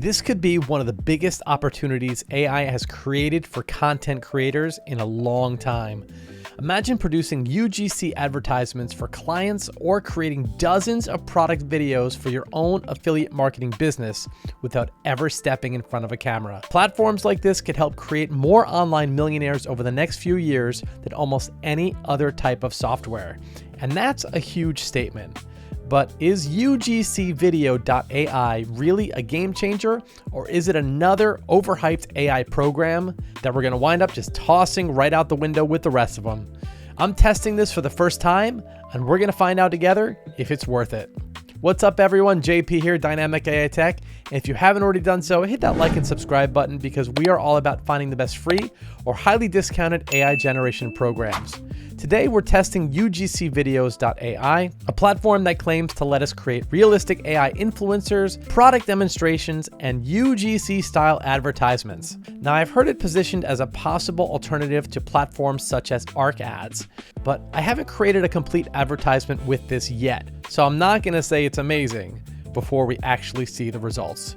This could be one of the biggest opportunities AI has created for content creators in a long time. Imagine producing UGC advertisements for clients or creating dozens of product videos for your own affiliate marketing business without ever stepping in front of a camera. Platforms like this could help create more online millionaires over the next few years than almost any other type of software. And that's a huge statement. But is UGCVideo.ai really a game changer, or is it another overhyped AI program that we're going to wind up just tossing right out the window with the rest of them? I'm testing this for the first time, and we're going to find out together if it's worth it. What's up, everyone? JP here, Dynamic AI Tech. And if you haven't already done so, hit that like and subscribe button, because we are all about finding the best free or highly discounted AI generation programs. Today, we're testing UGCVideos.ai, a platform that claims to let us create realistic AI influencers, product demonstrations, and UGC-style advertisements. Now, I've heard it positioned as a possible alternative to platforms such as ARC ads, but I haven't created a complete advertisement with this yet, so I'm not going to say it's amazing before we actually see the results.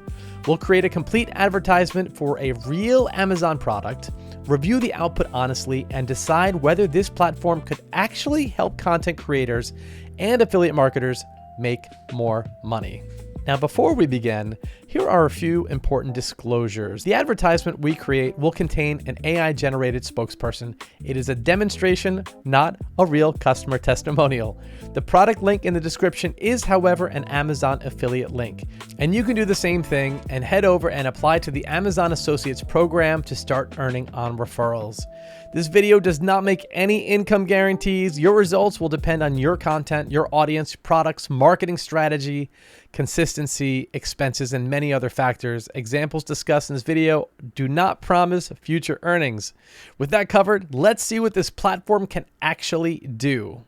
We'll create a complete advertisement for a real Amazon product, review the output honestly, and decide whether this platform could actually help content creators and affiliate marketers make more money. Now, before we begin, here are a few important disclosures. The advertisement we create will contain an AI-generated spokesperson. It is a demonstration, not a real customer testimonial. The product link in the description is, however, an Amazon affiliate link. And you can do the same thing and head over and apply to the Amazon Associates program to start earning on referrals. This video does not make any income guarantees. Your results will depend on your content, your audience, products, marketing strategy, consistency, expenses, and many other factors. Examples discussed in this video do not promise future earnings. With that covered, let's see what this platform can actually do.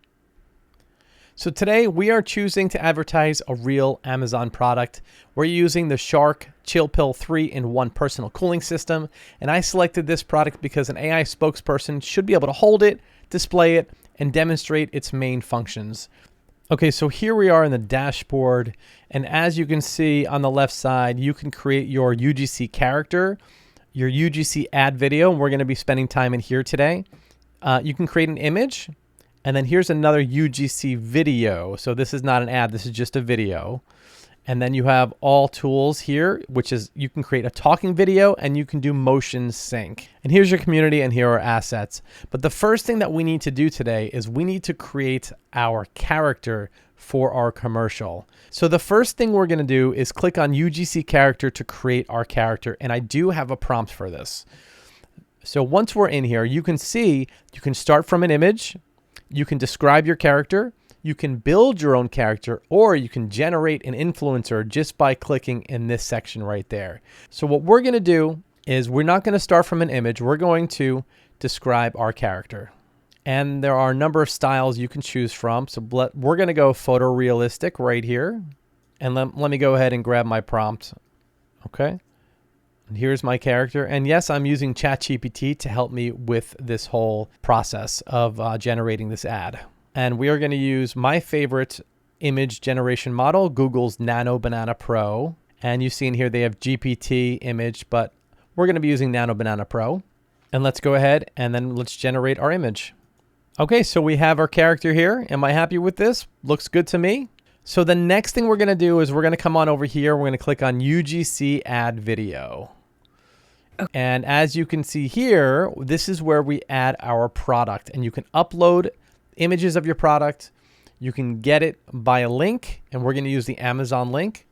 So today we are choosing to advertise a real Amazon product. We're using the Shark Chill Pill 3-in-1 personal cooling system, and I selected this product because an AI spokesperson should be able to hold it, display it, and demonstrate its main functions. Okay, so here we are in the dashboard, and as you can see on the left side, you can create your UGC character, your UGC ad video, and we're going to be spending time in here today. You can create an image. And then here's another UGC video. So this is not an ad, this is just a video. And then you have all tools here, which is you can create a talking video and you can do motion sync. And here's your community and here are assets. But the first thing that we need to do today is we need to create our character for our commercial. So the first thing we're going to do is click on UGC character to create our character. And I do have a prompt for this. So once we're in here, you can see you can start from an image. You can describe your character, you can build your own character, or you can generate an influencer just by clicking in this section right there. So what we're going to do is we're not going to start from an image. We're going to describe our character. And there are a number of styles you can choose from. So we're going to go photorealistic right here. And let me go ahead and grab my prompt. Okay. And here's my character. And yes, I'm using ChatGPT to help me with this whole process of generating this ad. And we are going to use my favorite image generation model, Google's Nano Banana Pro. And you see in here they have GPT image, but we're going to be using Nano Banana Pro. And let's go ahead and then let's generate our image. Okay, so we have our character here. Am I happy with this? Looks good to me. So the next thing we're going to do is we're going to come on over here. We're going to click on UGC Add Video. And as you can see here, this is where we add our product, and you can upload images of your product. You can get it by a link, and we're going to use the Amazon link.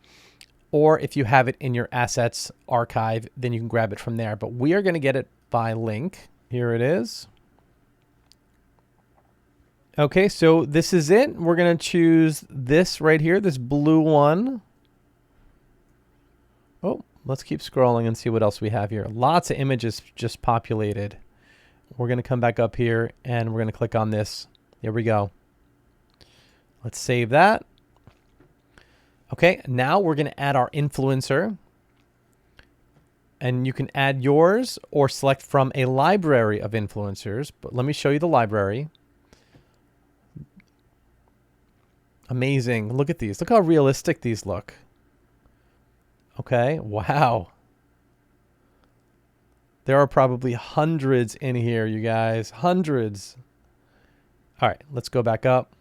Or if you have it in your assets archive, then you can grab it from there. But we are going to get it by link. Here it is. Okay, so this is it. We're going to choose this right here, this blue one. Oh. Let's keep scrolling and see what else we have here. Lots of images just populated. We're going to come back up here and we're going to click on this. There we go. Let's save that. Okay, now we're going to add our influencer. And you can add yours or select from a library of influencers. But let me show you the library. Amazing. Look at these. Look how realistic these look. Okay, wow. There are probably hundreds in here, you guys, hundreds. All right, let's go back up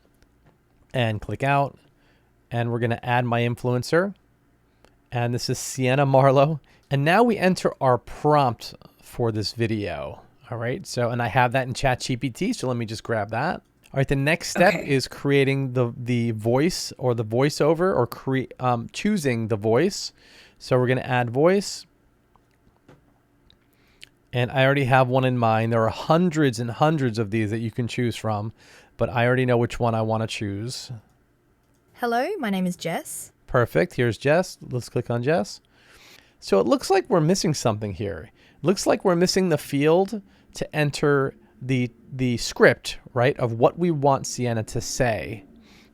and click out. And we're gonna add my influencer. And this is Sienna Marlowe. And now we enter our prompt for this video. All right, so, and I have that in ChatGPT, so let me just grab that. All right, the next step is creating the voice or the voiceover, or choosing the voice. So we're gonna add voice. And I already have one in mind. There are hundreds and hundreds of these that you can choose from, but I already know which one I want to choose. Hello, my name is Jess. Perfect. Here's Jess. Let's click on Jess. So it looks like we're missing something here. It looks like we're missing the field to enter the script, right, of what we want Sienna to say.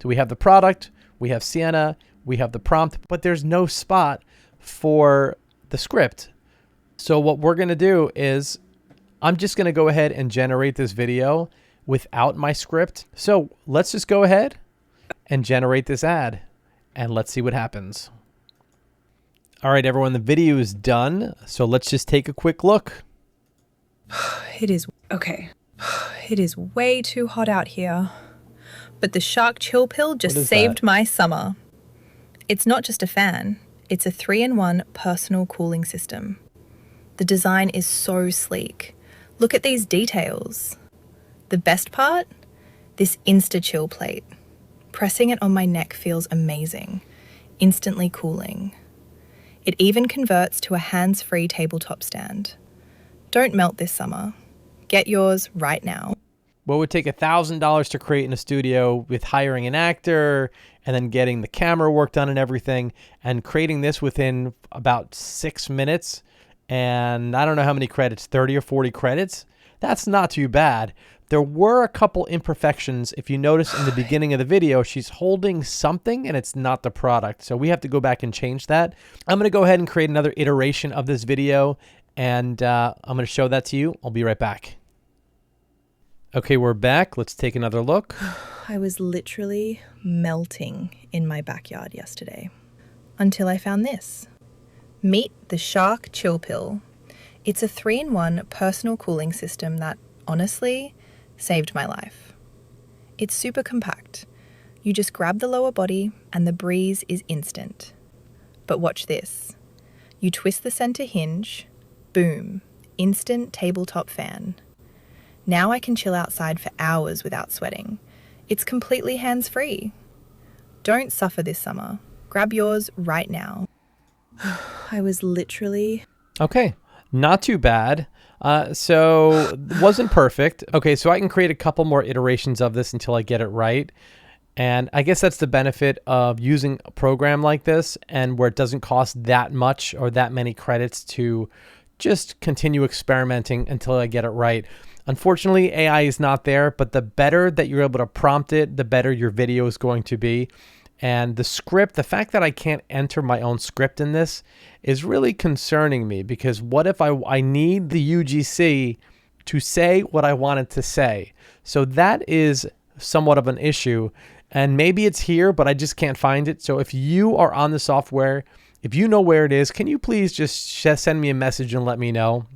So we have the product, we have Sienna, we have the prompt, but there's no spot for the script. So what we're going to do is I'm just going to go ahead and generate this video without my script. So let's just go ahead and generate this ad and let's see what happens. All right, everyone, the video is done. So let's just take a quick look. It is okay. It is way too hot out here. But the shark chill pill just saved my summer. It's not just a fan. It's a 3-in-1 personal cooling system. The design is so sleek. Look at these details. The best part? This Insta-Chill plate. Pressing it on my neck feels amazing, instantly cooling. It even converts to a hands-free tabletop stand. Don't melt this summer. Get yours right now. What would take $1,000 to create in a studio with hiring an actor and then getting the camera work done and everything, and creating this within about 6 minutes. And I don't know how many credits, 30 or 40 credits. That's not too bad. There were a couple imperfections. If you notice in the beginning of the video, she's holding something and it's not the product. So we have to go back and change that. I'm going to go ahead and create another iteration of this video, and I'm going to show that to you. I'll be right back. Okay, we're back. Let's take another look. I was literally melting in my backyard yesterday until I found this. Meet the Shark Chill Pill. It's a 3-in-1 personal cooling system that, honestly, saved my life. It's super compact. You just grab the lower body and the breeze is instant. But watch this. You twist the center hinge, boom, instant tabletop fan. Now I can chill outside for hours without sweating. It's completely hands-free. Don't suffer this summer. Grab yours right now. I was literally... Okay, not too bad. So wasn't perfect. Okay, so I can create a couple more iterations of this until I get it right. And I guess that's the benefit of using a program like this, and where it doesn't cost that much or that many credits to just continue experimenting until I get it right. Unfortunately, AI is not there, but the better that you're able to prompt it, the better your video is going to be. And the script, the fact that I can't enter my own script in this is really concerning me, because what if I need the UGC to say what I wanted to say? So that is somewhat of an issue, and maybe it's here, but I just can't find it. So if you are on the software, if you know where it is, can you please just send me a message and let me know?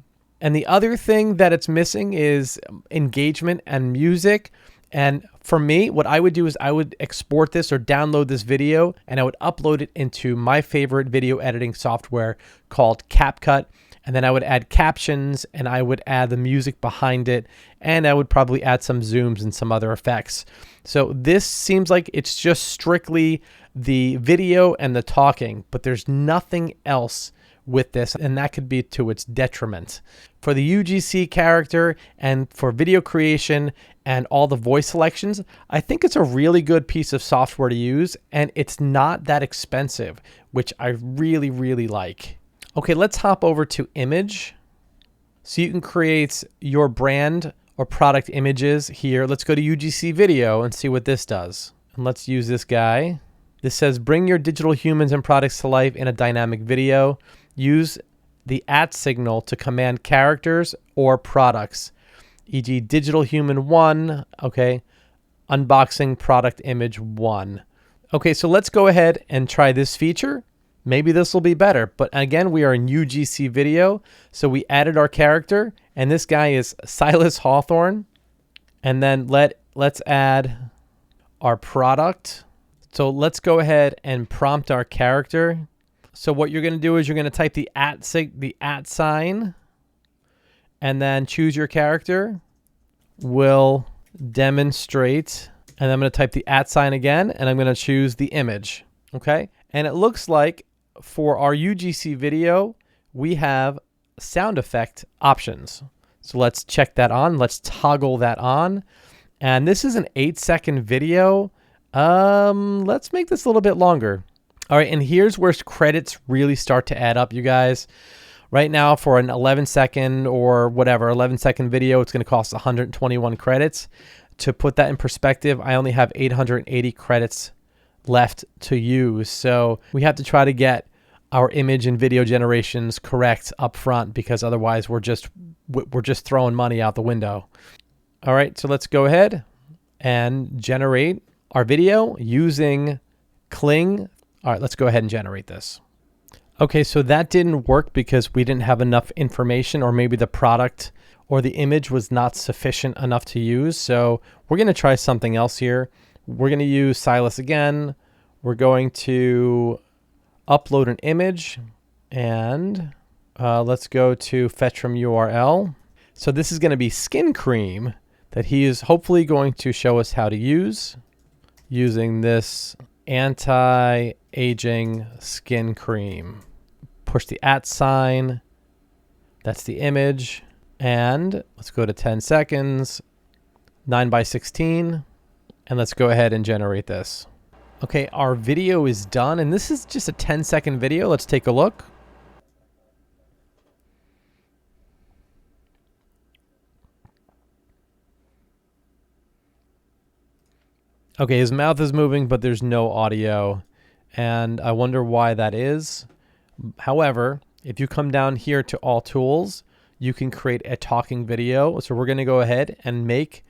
And the other thing that it's missing is engagement and music. And for me, what I would do is I would export this or download this video, and I would upload it into my favorite video editing software called CapCut. And then I would add captions, and I would add the music behind it, and I would probably add some zooms and some other effects. So this seems like it's just strictly the video and the talking, but there's nothing else with this, and that could be to its detriment. For the UGC character and for video creation and all the voice selections, I think it's a really good piece of software to use, and it's not that expensive, which I really, really like. Okay, let's hop over to image. So you can create your brand or product images here. Let's go to UGC Video and see what this does. And let's use this guy. This says, bring your digital humans and products to life in a dynamic video. Use the @ signal to command characters or products, e.g. digital human 1, okay, unboxing product image 1. Okay, so let's go ahead and try this feature. maybe this will be better. But again, we are in UGC video. So we added our character, and this guy is Silas Hawthorne. And then let's add our product. So let's go ahead and prompt our character. So what you're going to do is you're going to type the at sign, and then choose your character. Will demonstrate, and I'm going to type the at sign again, and I'm going to choose the image. Okay, and it looks like for our UGC video, we have sound effect options. So let's check that on. Let's toggle that on. And this is an 8-second video. Let's make this a little bit longer. All right, and here's where credits really start to add up, you guys. Right now, for an 11-second or whatever, 11-second video, it's going to cost 121 credits. To put that in perspective, I only have 880 credits left to use. So we have to try to get our image and video generations correct up front, because otherwise we're just throwing money out the window. All right, so let's go ahead and generate our video using Kling. All right, let's go ahead and generate this. Okay, so that didn't work because we didn't have enough information, or maybe the product or the image was not sufficient enough to use. So we're going to try something else here. We're going to use Silas again. We're going to upload an image, and let's go to fetch from URL. So this is going to be skin cream that he is hopefully going to show us how to use using this anti-aging skin cream. Push the at sign. That's the image. And let's go to 10 seconds, 9:16, and let's go ahead and generate this. Okay, our video is done, and this is just a 10-second video. Let's take a look. Okay, his mouth is moving, but there's no audio, and I wonder why that is. However, if you come down here to all tools, you can create a talking video. So we're going to go ahead and make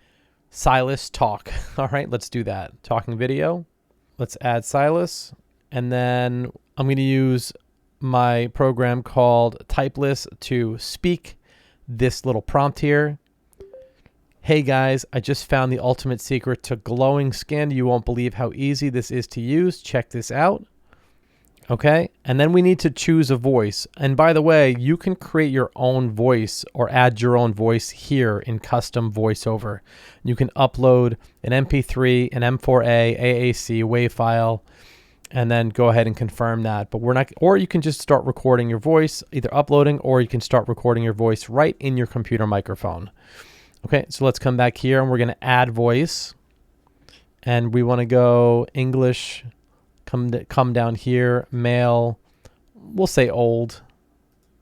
Silas talk. All right, let's do that. Talking video. Let's add Silas. And then I'm going to use my program called Typeless to speak this little prompt here. Hey guys, I just found the ultimate secret to glowing skin. You won't believe how easy this is to use. Check this out. Okay, and then we need to choose a voice. And by the way, you can create your own voice or add your own voice here in custom voiceover. You can upload an MP3, an M4A, AAC, WAV file, and then go ahead and confirm that. But we're not, or you can just start recording your voice, either uploading, or you can start recording your voice right in your computer microphone. Okay, so let's come back here, and we're going to add voice, and we want to go English. Come down here, male, we'll say old.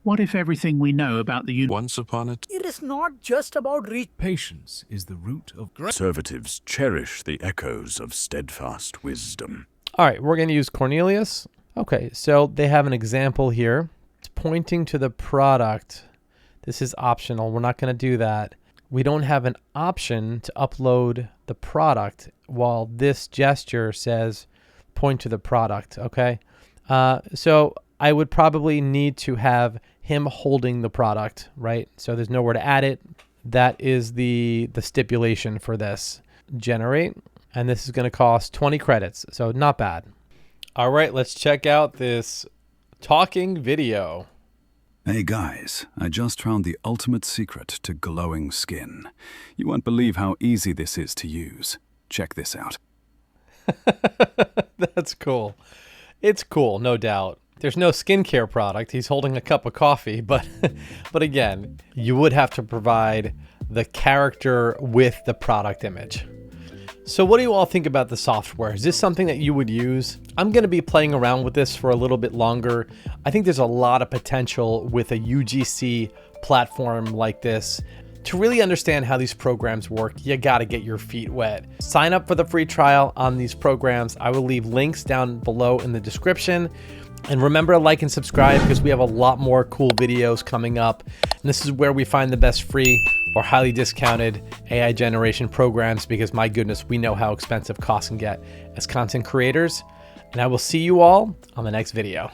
What if everything we know about the Once upon a It is not just about patience is the root of Conservatives cherish the echoes of steadfast wisdom. All right, we're going to use Cornelius. Okay, so they have an example here. It's pointing to the product. This is optional. We're not going to do that. We don't have an option to upload the product while this gesture says point to the product. Okay, so I would probably need to have him holding the product, right? So there's nowhere to add it. That is the stipulation for this. Generate, and this is going to cost 20 credits, so not bad. All right, let's check out this talking video. Hey guys, I just found the ultimate secret to glowing skin. You won't believe how easy this is to use. Check this out. That's cool. It's cool, no doubt. There's no skincare product. He's holding a cup of coffee, but again, you would have to provide the character with the product image. So what do you all think about the software? Is this something that you would use? I'm going to be playing around with this for a little bit longer. I think there's a lot of potential with a UGC platform like this. To really understand how these programs work, you got to get your feet wet. Sign up for the free trial on these programs. I will leave links down below in the description. And remember to like and subscribe, because we have a lot more cool videos coming up. And this is where we find the best free or highly discounted AI generation programs, because my goodness, we know how expensive costs can get as content creators. And I will see you all on the next video.